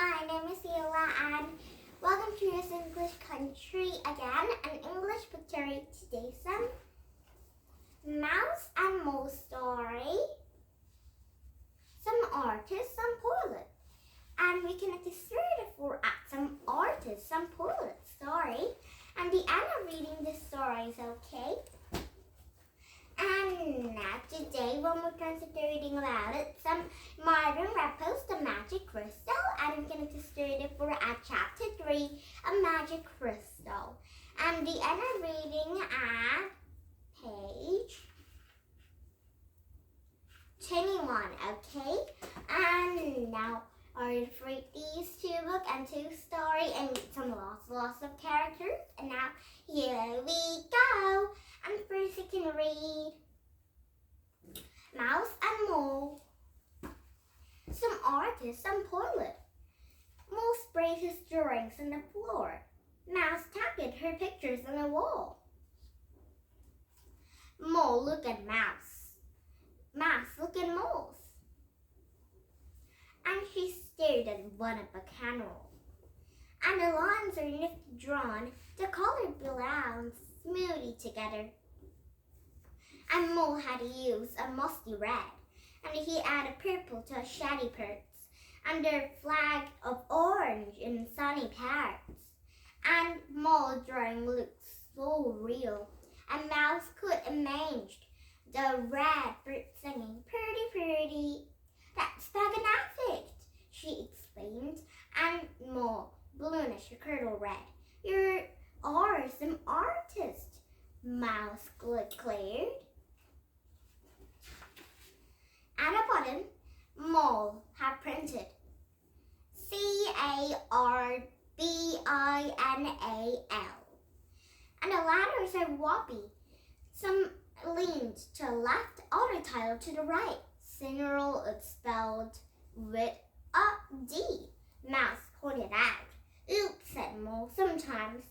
My name is Hila and welcome to this English country again. An English picture today. Some mouse and mole story. Some artists, some poet. And we can illustrate for some artists, some poet story. And the end of reading this story is okay. And now today when we're concentrating about it, some Marvin, Redpost, the magic crystal, and we're going to study it for chapter 3, a magic crystal. And the end of reading at page 21, okay? And now I'll read these 2 books and 2 stories and some lots of characters. And now here we go. And first you can read Mouse and Mole. Some artist, some poet. Mole sprays his drawings on the floor. Mouse tagged her pictures on the wall. Mole look at Mouse. Mouse look at Moles. And she stared at one of the candle. And the lines are nifty drawn, the color belongs smoothly together. And Mole had used a musty red, and he added purple to a shady parts, and a flag of orange in sunny parts. And Mole drawing looked so real, and Mouse could imagine the red bird singing, "Pretty, pretty." "That's magnificent," she exclaimed, and Mole, balloonish curdle red. "You are some artist," Mouse declared. At the bottom, Mole had printed CARBINAL, and the letters are wobbly. Some leaned to the left, other title to the right. Cineral is spelled with a D. Mouse pointed out. "Oops," said Mole. "Sometimes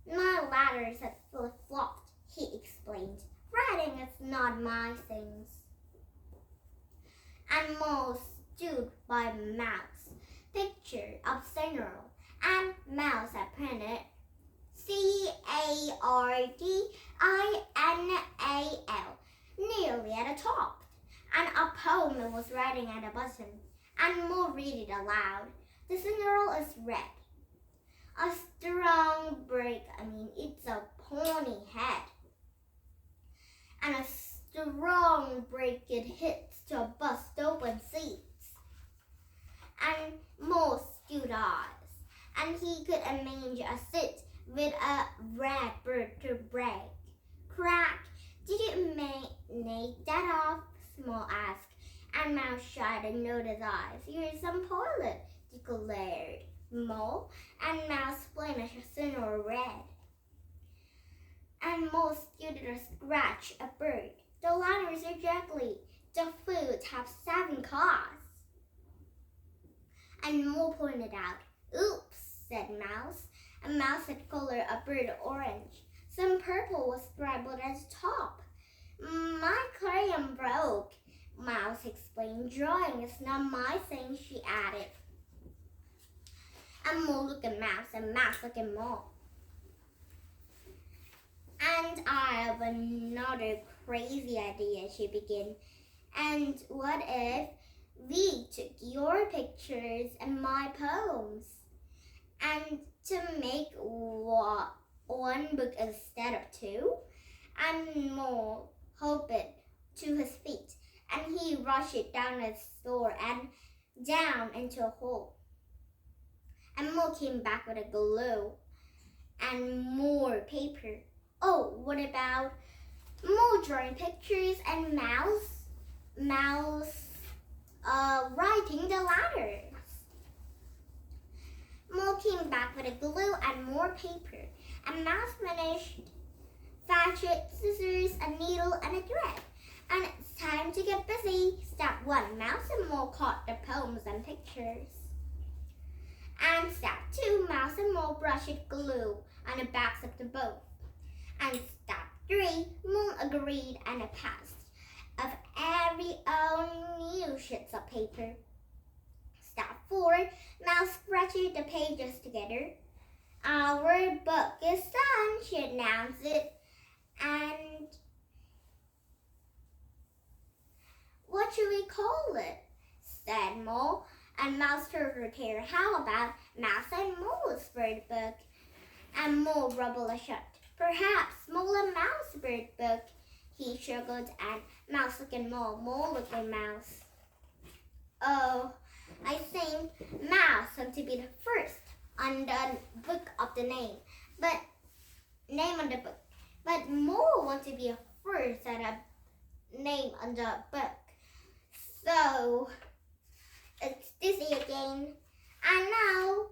my letters have flip-flopped," he explained. "Writing is not my things." And Mole stood by Mouse picture of Cineral, and Mouse had printed CARDINAL nearly at the top, and a poem was writing at the bottom. And Mole read it aloud. "The Cineral is red. A strong break, it's a pony head. And a strong break it hits to bust open seats." And Mole stood eyes, and he could imagine a seat with a red bird to break. "Crack, did you make that off?" Mole asked, and Mouse shied and noticed eyes. "You're some poet," declared Mole, and Mouse blamed a Cineral red. And Mole stood to scratch a bird. "The letters are juggly. The foods have 7 claws." And Mole pointed out. "Oops," said Mouse. And Mouse had colored a bird orange. Some purple was scribbled at the top. "My crayon broke," Mouse explained. "Drawing is not my thing," she added. And Mole looked at Mouse, and Mouse looked at Mole. "And I have another crazy idea," she began. "And what if we took your pictures and my poems, and to make one book instead of 2? And Mole hopped to his feet, and he rushed down the store and down into a hole. And Mole came back with a glue and more paper. "Oh, what about Mole drawing pictures and Mouse writing the letters?" Mole came back with a glue and more paper, and Mouse finished, fetched scissors, a needle, and a thread. "And it's time to get busy." Step 1, Mouse and Mole caught the poems and pictures. And step 2, Mouse and Mole brushed glue on the backs of the both. And step 3, Mole agreed and passed of every own new sheets of paper. Step 4, Mouse scratches the pages together. Our book is done, she announced it. And what should we call it? Said Mole. And Mouse turned her tail. How about Mouse and Mole's bird book? And Mole rubbled a shut. Perhaps Mole and Mouse bird book. He struggled and Mouse looked at Mole. Mole looked at Mouse. Oh, I think Mouse had to be the first on the book of the name. But name on the book. But Mole wants to be first at a name on the book. So it's Dizzy again. And now,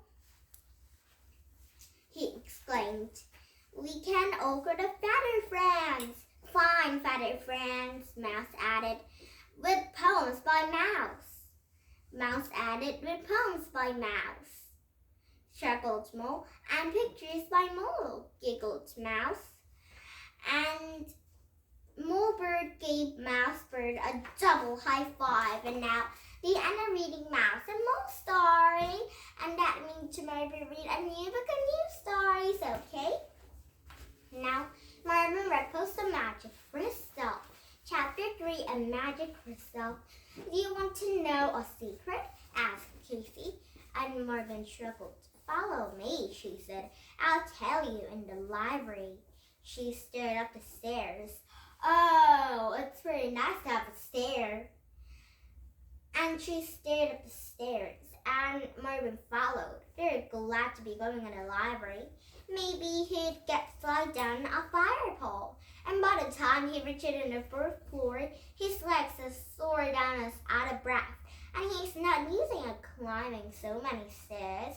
he exclaimed, we can all go to Feather Friends. Fine, Feather Friends, Mouse added, with poems by Mouse. Mouse added, with poems by Mouse. Chuckled Mole, and pictures by Mole, giggled Mouse. And Molebird gave Mousebird a double high five, and now the end of reading Mouse and Mole story. And that means tomorrow we read a new book of new stories, okay? Now, Marvin Redpost, a Magic Crystal. Chapter 3, A Magic Crystal. Do you want to know a secret? Asked Casey, and Marvin struggled. Follow me, she said. I'll tell you in the library. She stared up the stairs. Oh, it's very nice to have a stair. And she stared up the stairs, and Marvin followed. Very glad to be going in the library. Maybe he'd get slide down a fire pole. And by the time he reached in the fourth floor, his legs are sore down and out of breath, and he's not using a climbing so many stairs.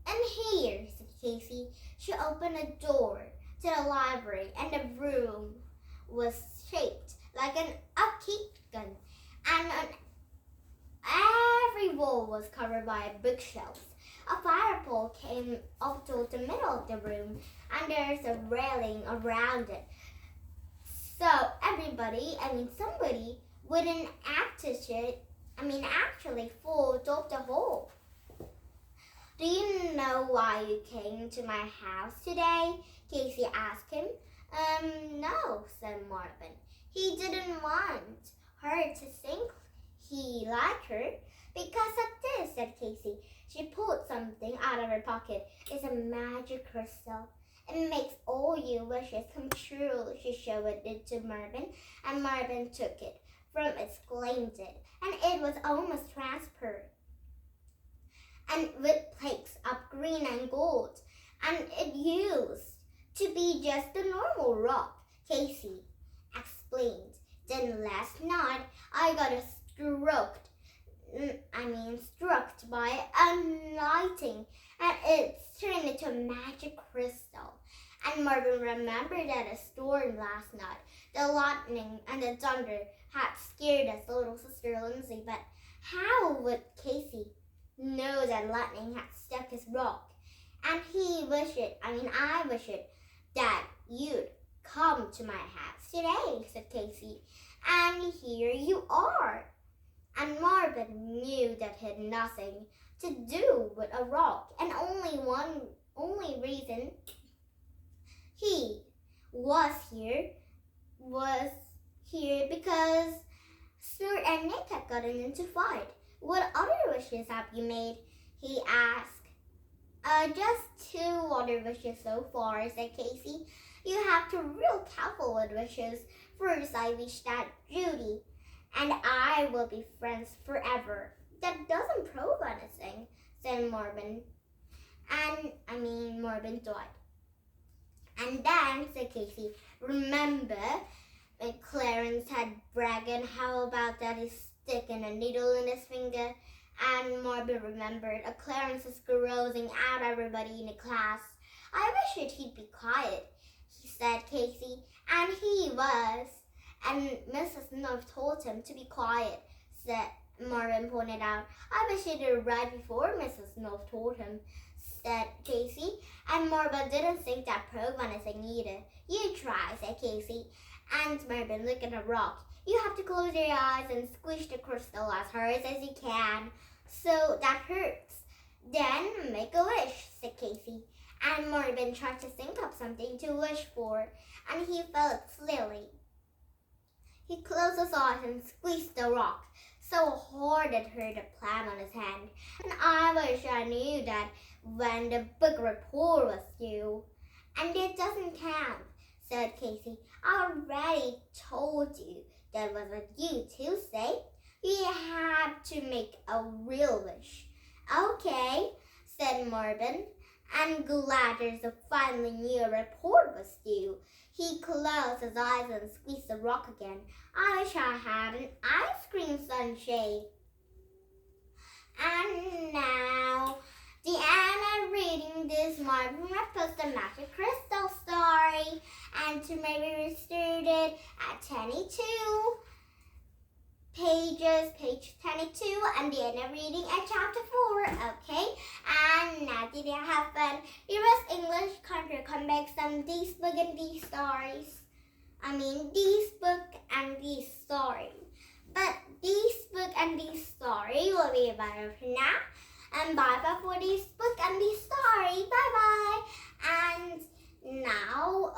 And here, said Casey. She opened a door to the library, and the room was shaped like an upkeep gun, and every wall was covered by bookshelves. A fire pole came up to the middle of the room, and there's a railing around it. So somebody wouldn't actually fall up the hole. Do you know why you came to my house today? Casey asked him. No, said Marvin. He didn't want her to think he liked her. Because of this, said Casey. She pulled something out of her pocket. It's a magic crystal. It makes all your wishes come true. She showed it to Marvin, and Marvin took it from exclaimed it, and it was almost transparent, and with flakes of green and gold, and it used to be just a normal rock. Casey explained. Then last night I got struck by a lightning, and it turned into a magic crystal. And Marvin remembered that a storm last night. The lightning and the thunder had scared his little sister Lindsay, but how would Casey know that lightning had struck his rock? And I wish it that you'd come to my house today, said Casey. And here you are. And Marvin knew that had nothing to do with a rock, and only reason he was here because Snort and Nick had gotten into fight. What other wishes have you made? He asked. Just 2 other wishes so far, said Casey. You have to be real careful with wishes. First, I wish that Judy and I will be friends forever. That doesn't prove anything, said Marvin. Marvin thought. And then, said Casey, remember when Clarence had bragged how about that he's sticking a needle in his finger? And Marvin remembered Clarence is grousing out everybody in the class. I wish he'd be quiet, he said, Casey. And he was. And Mrs. North told him to be quiet, said Marvin pointed out. I wish he did right before Mrs. North told him, said Casey. And Marvin didn't think that proved anything either. You try, said Casey. And Marvin looked at a rock. You have to close your eyes and squish the crystal as hard as you can. So that hurts. Then make a wish, said Casey. And Marvin tried to think of something to wish for, and he felt silly. He closed his eyes and squeezed the rock so hard it hurt a clam on his hand. And I wish I knew that when the book report was due. And it doesn't count, said Casey. I already told you that wasn't you Tuesday. You have to make a real wish. Okay, said Marvin. And glad there's a finally new report was due. He closed his eyes and squeezed the rock again. I wish I had an ice cream sunshade. And now, the end of reading this Marvin Redpost the Magic Crystal story. And to maybe we started at 22 pages, page 22, and the end of reading at chapter 4, okay? And now did you have fun? You rest English country come back some these book and these stories. These book and these story. But these book and these story will be about for now. And bye-bye for this book and this story. Bye-bye. And now,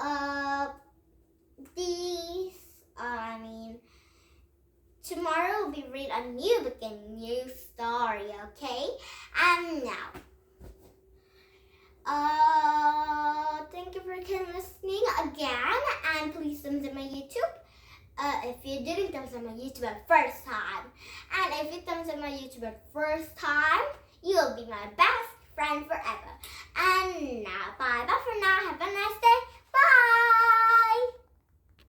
tomorrow we read a new book and new story, okay? And now, thank you for listening again, and please thumbs up my YouTube. If you didn't thumbs up my YouTube at first time, and if you thumbs up my YouTube at first time, you'll be my best friend forever. And now, bye bye for now. Have a nice day. Bye.